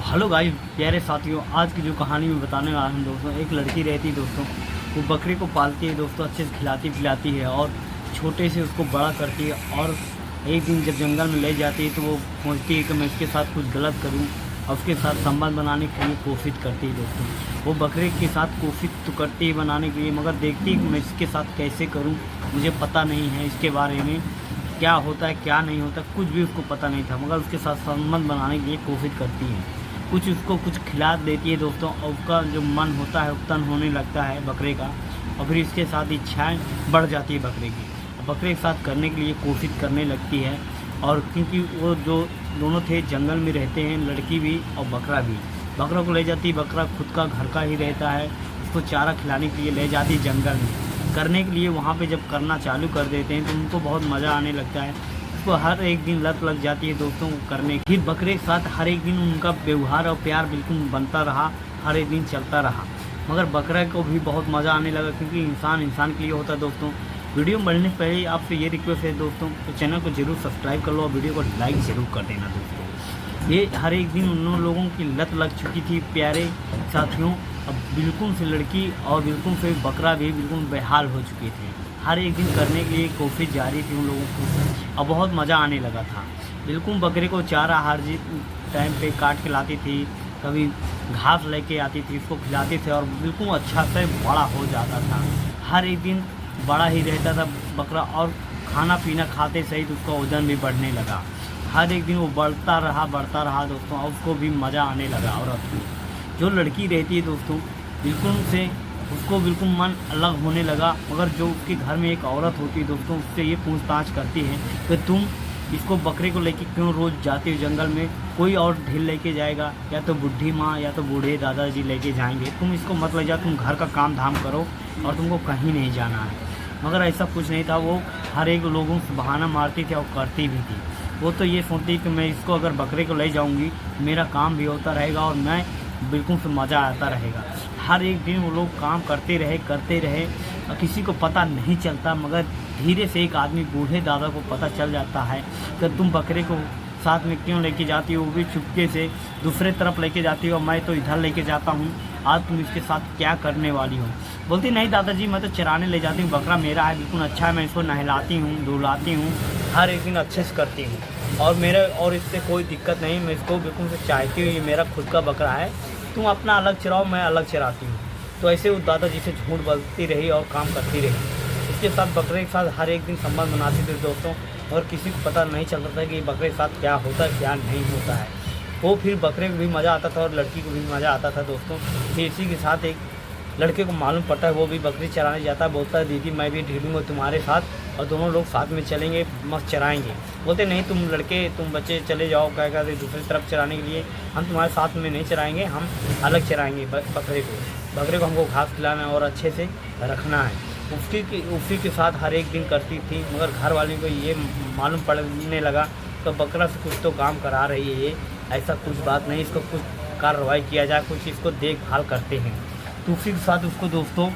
Hello guys, प्यारे साथियों, आज की जो कहानी मैं बताने वाला हूँ दोस्तों, एक लड़की रहती है दोस्तों। वो बकरे को पालती है दोस्तों, अच्छे से खिलाती पिलाती है और छोटे से उसको बड़ा करती है। और एक दिन जब जंगल में ले जाती है तो वो सोचती है कि मैं इसके साथ कुछ गलत करूँ और उसके साथ संबंध बनाने के लिए कोशिश करती है दोस्तों। वो बकरे के साथ कोशिश तो करती है बनाने के लिए, मगर देखती है कि मैं इसके साथ कैसे करूँ। मुझे पता नहीं है इसके बारे में, क्या होता है क्या नहीं होता, कुछ भी उसको पता नहीं था, मगर उसके साथ संबंध बनाने के लिए कोशिश करती है। कुछ उसको कुछ खिला देती है दोस्तों, और उसका जो मन होता है उत्पन्न होने लगता है बकरे का, और फिर इसके साथ इच्छाएं बढ़ जाती है बकरे की। बकरे के साथ करने के लिए कोशिश करने लगती है। और क्योंकि वो जो दोनों थे जंगल में रहते हैं, लड़की भी और बकरा भी। बकरा को ले जाती है, बकरा खुद का घर का ही रहता है, उसको चारा खिलाने के लिए ले जाती है जंगल में। करने के लिए वहाँ पे जब करना चालू कर देते हैं तो उनको बहुत मज़ा आने लगता है। उसको हर एक दिन लत लग जाती है दोस्तों करने की। फिर बकरे के साथ हर एक दिन उनका व्यवहार और प्यार बिल्कुल बनता रहा, हर एक दिन चलता रहा। मगर बकरा को भी बहुत मज़ा आने लगा, क्योंकि इंसान इंसान के लिए होता है दोस्तों। वीडियो बढ़ने से पहले आपसे ये रिक्वेस्ट है दोस्तों, तो चैनल को जरूर सब्सक्राइब कर लो और वीडियो को लाइक ज़रूर कर देना दोस्तों। ये हर एक दिन उन लोगों की लत लग चुकी थी प्यारे साथियों। अब बिल्कुल से लड़की और बिल्कुल से बकरा भी बिल्कुल बेहाल हो चुके थे। हर एक दिन करने के लिए कोशिश जारी थी उन लोगों को, और बहुत मज़ा आने लगा था। बिल्कुल बकरे को चारा हर टाइम पे काट के लाती थी, कभी घास लेके आती थी, उसको खिलाते थे और बिल्कुल अच्छा से बड़ा हो जाता था। हर एक दिन बड़ा ही रहता था बकरा, और खाना पीना खाते सहित उसका वजन भी बढ़ने लगा। हर एक दिन वो बढ़ता रहा दोस्तों, और उसको भी मज़ा आने लगा। और जो लड़की रहती है दोस्तों, बिल्कुल से उसको बिल्कुल मन अलग होने लगा। मगर जो उसके घर में एक औरत होती है दोस्तों, उससे ये पूछताछ करती है कि तुम इसको बकरे को लेके क्यों रोज़ जाते हो जंगल में, कोई और ढील लेके जाएगा, या तो बुढ़ी माँ या तो बूढ़े दादाजी लेके जाएंगे, तुम इसको मत ले जाओ, तुम घर का काम धाम करो और तुमको कहीं नहीं जाना है। मगर ऐसा कुछ नहीं था, वो हर एक लोगों से बहाना मारती थी और करती भी थी। वो तो ये सोचती कि मैं इसको अगर बकरे को ले जाऊँगी, मेरा काम भी होता रहेगा और मैं बिल्कुल से मज़ा आता रहेगा। हर एक दिन वो लोग काम करते रहे और किसी को पता नहीं चलता। मगर धीरे से एक आदमी बूढ़े दादा को पता चल जाता है कि तुम बकरे को साथ में क्यों लेके जाती हो, वो भी चुपके से दूसरे तरफ लेके जाती हो, मैं तो इधर लेके जाता हूँ, आज तुम इसके साथ क्या करने वाली हो। बोलती नहीं दादाजी, मैं तो चराने ले जाती हूँ, बकरा मेरा है, बिल्कुल अच्छा है, मैं इसको नहलाती हूँ, धुलाती हूँ, हर एक दिन अच्छे से करती हूँ, और इससे कोई दिक्कत नहीं, मैं इसको बिल्कुल से चाहती हूँ, ये मेरा खुद का बकरा है, तुम अपना अलग चराओ, मैं अलग चराती हूँ। तो ऐसे वो दादाजी से झूठ बोलती रही और काम करती रही। इसके साथ बकरे के साथ हर एक दिन संबंध बनाती थी दोस्तों, और किसी को पता नहीं चलता था कि बकरे के साथ क्या होता है क्या नहीं होता है। वो फिर बकरे को भी मज़ा आता था और लड़की को भी मज़ा आता था दोस्तों। फिर इसी के साथ एक लड़के को मालूम पड़ता है, वो भी बकरी चराने जाता है। बोलता है दीदी मैं भी ढीलूँगा तुम्हारे साथ, और दोनों लोग साथ में चलेंगे, मस्त चराएंगे। बोलते नहीं तुम बच्चे चले जाओ, क्या कहते दूसरी तरफ चराने के लिए, हम तुम्हारे साथ में नहीं चराएंगे, हम अलग चराएंगे बकरे को हमको घास खिलाना है और अच्छे से रखना है। उसी के साथ हर एक दिन करती थी। मगर घर वाले को ये मालूम पड़ने लगा तो बकरा से कुछ तो काम करा रही है ये, ऐसा कुछ बात नहीं, इसको कुछ कार्रवाई किया जाए, कुछ इसको देखभाल करते हैं। तो उसी के साथ उसको दोस्तों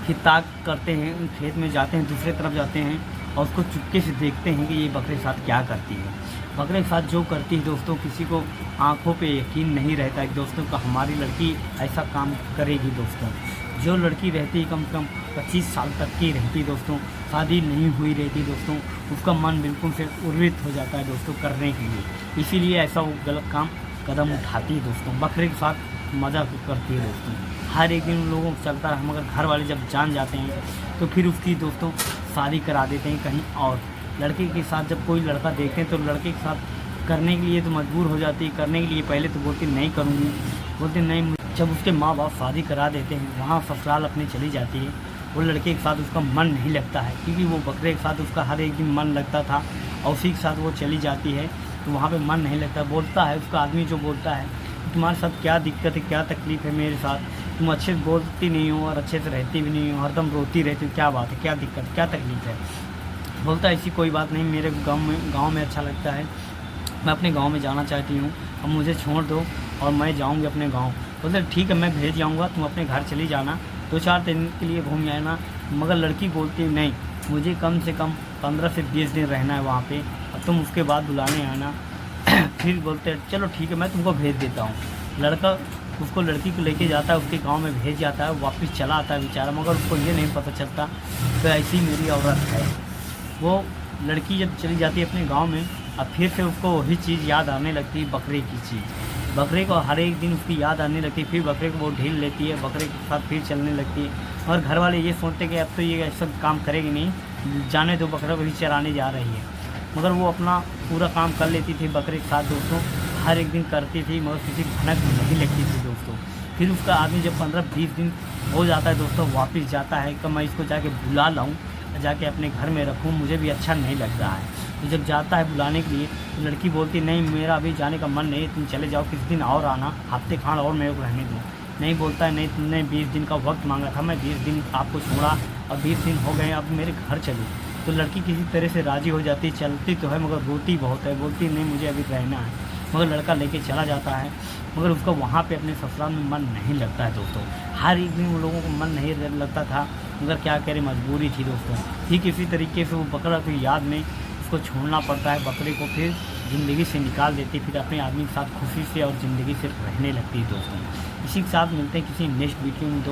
खिताब करते हैं, खेत में जाते हैं, दूसरे तरफ जाते हैं और उसको चुपके से देखते हैं कि ये बकरे के साथ क्या करती है। बकरे के साथ जो करती है दोस्तों, किसी को आंखों पे यकीन नहीं रहता है दोस्तों कि हमारी लड़की ऐसा काम करेगी दोस्तों। जो लड़की रहती है कम से कम 25 साल तक की रहती दोस्तों, शादी नहीं हुई रहती दोस्तों, उसका मन बिल्कुल से उर्वित हो जाता है दोस्तों करने के लिए। इसीलिए ऐसा वो गलत कदम उठाती है दोस्तों। बकरे के साथ मज़ा करती है दोस्तों। हर एक दिन उन लोगों को चलता है, मगर घर वाले जब जान जाते हैं तो फिर उसकी दोस्तों शादी करा देते हैं कहीं और। लड़के के साथ जब कोई लड़का देखते हैं तो लड़के के साथ करने के लिए तो मजबूर हो जाती है। करने के लिए पहले तो बोलती नहीं करूँगी, बोलते नहीं। जब उसके माँ बाप शादी करा देते हैं, वहाँ ससुराल अपने चली जाती है, वो लड़के के साथ उसका मन नहीं लगता है, क्योंकि वो बकरे के साथ उसका हर एक दिन मन लगता था, और उसी के साथ वो चली जाती है तो वहाँ पे मन नहीं लगता। बोलता है उसका आदमी, जो बोलता है तुम्हारे साथ क्या दिक्कत है, क्या तकलीफ़ है मेरे साथ, तुम अच्छे से बोलती नहीं हो और अच्छे से रहती भी नहीं हो, हरदम रोती रहती हो, क्या बात है, क्या दिक्कत, क्या तकलीफ़ है। बोलता है ऐसी कोई बात नहीं, मेरे गाँव में अच्छा लगता है, मैं अपने गांव में जाना चाहती हूँ, अब मुझे छोड़ दो और मैं जाऊँगी अपने गांव। बोलते ठीक है, मैं भेज जाऊँगा, तुम अपने घर चली जाना, 2-4 दिन के लिए घूम आना। मगर लड़की बोलती नहीं, मुझे कम से कम 15 से 20 दिन रहना है वहाँ पे, अब तुम उसके बाद बुलाने आना। फिर बोलते हैं चलो ठीक है मैं तुमको भेज देता हूँ। लड़का उसको लड़की को लेके जाता है, उसके गांव में भेज जाता है, वापस चला आता है बेचारा, मगर उसको ये नहीं पता चलता तो ऐसी मेरी औरत है। वो लड़की जब चली जाती है अपने गांव में, अब फिर से उसको वही चीज़ याद आने लगती है, बकरे की चीज़। बकरे को हर एक दिन उसकी याद आने लगती है, फिर बकरे को वो ढील लेती है, बकरे के साथ फिर चलने लगती है। और घर वाले ये सोचते कि अब तो ये ऐसा काम करेगी नहीं, जाने दो, बकरे को भी चराने जा रही है। मगर वो अपना पूरा काम कर लेती थी बकरे के साथ दोस्तों, हर एक दिन करती थी, मगर किसी भनक नहीं लगती थी दोस्तों। फिर उसका आदमी जब 15-20 दिन हो जाता है दोस्तों, वापस जाता है कि मैं इसको जाके बुला लाऊं, जाके अपने घर में रखूं, मुझे भी अच्छा नहीं लग रहा है। तो जब जाता है बुलाने के लिए तो लड़की बोलती नहीं मेरा अभी जाने का मन नहीं, तुम चले जाओ, किसी दिन और आना, हफ्ते खान और मेरे को रहने दो। नहीं बोलता है नहीं, तुमने 20 दिन का वक्त मांगा था, मैं 20 दिन आपको छोड़ा और 20 दिन हो गए, अब मेरे घर चलो। तो लड़की किसी तरह से राज़ी हो जाती, चलती तो है मगर रोती बहुत है, बोलती नहीं मुझे अभी रहना है। मगर लड़का लेके चला जाता है, मगर उसका वहाँ पे अपने ससुराल में मन नहीं लगता है दोस्तों। हर एक दिन उन लोगों को मन नहीं लगता था, मगर क्या करे, मजबूरी थी दोस्तों। ठीक इसी तरीके से वो बकरा की याद में उसको छोड़ना पड़ता है, बकरे को फिर ज़िंदगी से निकाल देती, फिर अपने आदमी के साथ खुशी से और ज़िंदगी से रहने लगती है दोस्तों। इसी के साथ मिलते हैं किसी नेक्स्ट वीडियो में दोस्तों।